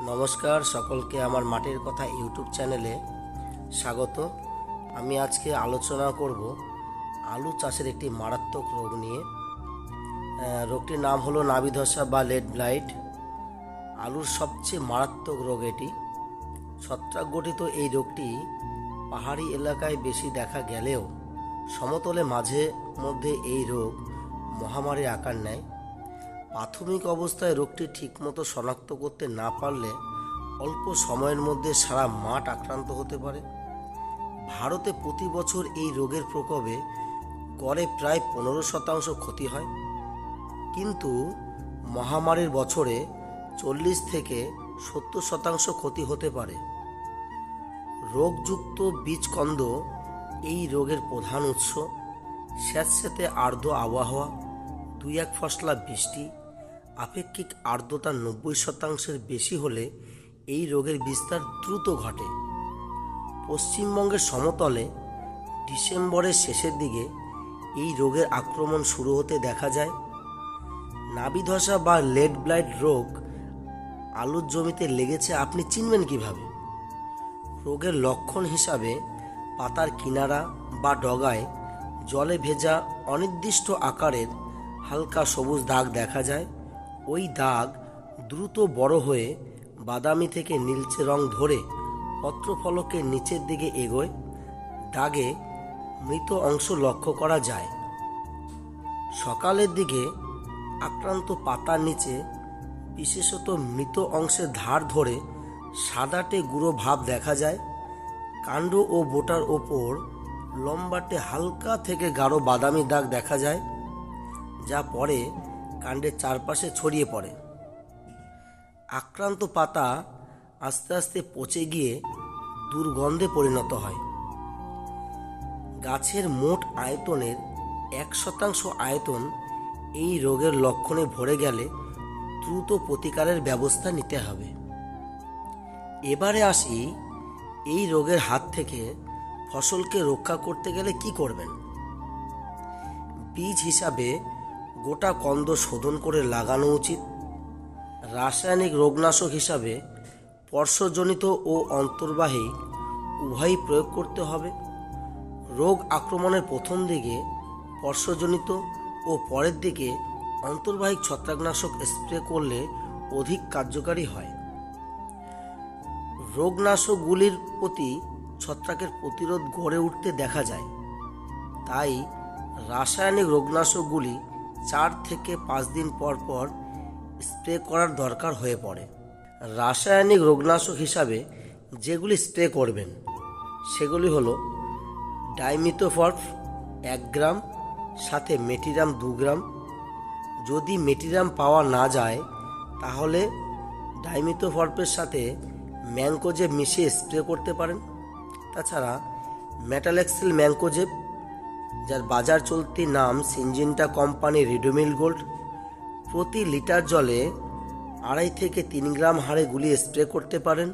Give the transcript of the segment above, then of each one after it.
নমস্কার সকলকে আমার মাটির কথা ইউটিউব চ্যানেলে স্বাগত। আমি আজকে আলোচনা করব আলু চাষের একটি মারাত্মক রোগ নিয়ে। রোগটির নাম হলো নাবি ধসা বা লেট ব্লাইট। আলুর সবচেয়ে মারাত্মক রোগ এটি। ছত্রাক গঠিত এই রোগটি পাহাড়ি এলাকায় বেশি দেখা গেলেও সমতলে মাঝে মধ্যে এই রোগ মহামারীর আকার নেয়। প্রাথমিক অবস্থায় রোগটি ঠিকমতো শনাক্ত করতে না পারলে অল্প সময়ের মধ্যে সারা মাঠ আক্রান্ত হতে পারে। ভারতে প্রতি বছর এই রোগের প্রকোপে গড়ে প্রায় 15% ক্ষতি হয়, কিন্তু মহামারীর বছরে 40 থেকে 70% ক্ষতি হতে পারে। রোগযুক্ত বীজকন্দ এই রোগের প্রধান উৎস। স্যাঁতস্যাঁতে আর্দ্র আবহাওয়া, 2-1 ফসলা বৃষ্টি, আপেক্ষিক আর্দ্রতা 90%-এর বেশি হলে এই রোগের বিস্তার দ্রুত ঘটে। পশ্চিমবঙ্গের সমতলে ডিসেম্বরের শেষের দিকে এই রোগের আক্রমণ শুরু হতে দেখা যায়। নাবি ধসা বা লেট ব্লাইট রোগ আলুর জমিতে লেগেছে আপনি চিনবেন কিভাবে? রোগের লক্ষণ হিসাবে পাতার কিনারা বা ডগায় জলে ভেজা অনির্দিষ্ট আকারের হালকা সবুজ দাগ দেখা যায়। ওই দাগ দ্রুত বড় হয়ে বাদামি থেকে নীলচে রং ধরে পত্রফলকের নিচের দিকে এগোয়। দাগে মৃত অংশ লক্ষ্য করা যায়। সকালের দিকে আক্রান্ত পাতার নিচে বিশেষত মৃত অংশের ধার ধরে সাদাটে গুঁড়ো ভাব দেখা যায়। কাণ্ড ও বোটার ওপর লম্বাটে হালকা থেকে গাঢ় বাদামি দাগ দেখা যায়, যা পরে কাণ্ডের চারপাশে ছড়িয়ে পড়ে। আক্রান্ত পাতা আস্তে আস্তে পচে গিয়ে দুর্গন্ধে পরিণত হয়। গাছের মোট আয়তনের 1% আয়তন এই রোগের লক্ষণে ভরে গেলে দ্রুত প্রতিকারের ব্যবস্থা নিতে হবে। এবারে আসি এই রোগের হাত থেকে ফসলকে রক্ষা করতে গেলে কি করবেন। বীজ হিসাবে গোটা কন্দ শোধন করে লাগানো উচিত। রাসায়নিক রোগনাশক হিসাবে পর্শজনিত ও অন্তর্বাহী উভয়ই প্রয়োগ করতে হবে। রোগ আক্রমণের প্রথম দিকে পর্শজনিত ও পরের দিকে অন্তর্বাহী ছত্রাকনাশক স্প্রে করলে অধিক কার্যকারী হয়। রোগনাশকগুলির প্রতি ছত্রাকের প্রতিরোধ গড়ে উঠতে দেখা যায়, তাই রাসায়নিক রোগনাশকগুলি 4 থেকে 5 দিন পর পর স্প্রে করার দরকার হয়ে পড়ে। রাসায়নিক রোগনাশক হিসাবে যেগুলি স্প্রে করবেন সেগুলি হলো ডাইমিথোফর্প 1 গ্রাম, সাথে মেটিরাম 2 গ্রাম। যদি মেটিরাম পাওয়া না যায় তাহলে ডাইমিথোফর্পের সাথে ম্যানকোজেব মিশিয়ে স্প্রে করতে পারেন। তাছাড়া মেটালেক্সিল ম্যানকোজেব, যার বাজার চলতি নাম সিনজিন্টা কোম্পানি রিডোমিল গোল্ড, প্রতি লিটার জলে 2.5 থেকে 3 গ্রাম হারে গুলিয়ে স্প্রে করতে পারেন।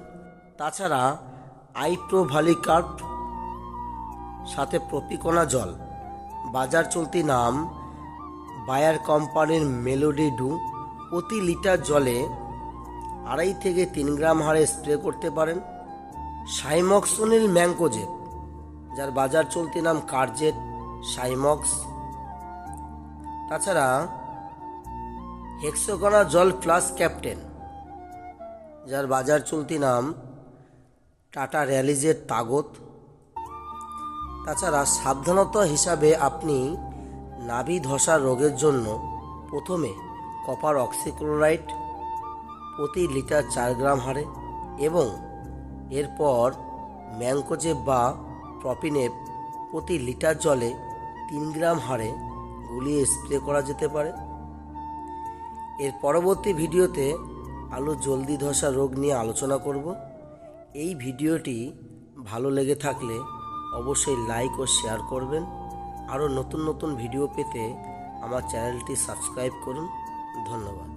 তাছাড়া আইপ্রোভালিকার্প সাথে প্রপিকোনা জল, বাজার চলতি নাম বায়ার কোম্পানির মেলোডি ডু, প্রতি লিটার জলে 2.5 থেকে 3 গ্রাম হারে স্প্রে করতে পারেন। সাইমক্সোনিল ম্যানকোজেব, যার বাজার চলতি নাম কার্জেট সাইমক্স। তাছাড়া হেক্সাগোনা জল প্লাস ক্যাপ্টেন, যার বাজার চলতি নাম টাটা র্যালিজের তাগত। তাছাড়া সাবধানতা হিসাবে আপনি নাবি ধসা রোগের জন্য প্রথমে কপার অক্সিক্লোরাইড প্রতি লিটার 4 গ্রাম হারে এবং এরপর ম্যানকোজেব বা প্রপিনেপ প্রতি লিটার জলে 3 গ্রাম হারে গুলিয়ে স্প্রে করা যেতে পারে। এর পরবর্তী ভিডিওতে আলু জলদি ধসা রোগ নিয়ে আলোচনা করব। এই ভিডিওটি ভালো লেগে থাকলে অবশ্যই লাইক ও শেয়ার করবেন। আরও নতুন নতুন ভিডিও পেতে আমার চ্যানেলটি সাবস্ক্রাইব করুন। ধন্যবাদ।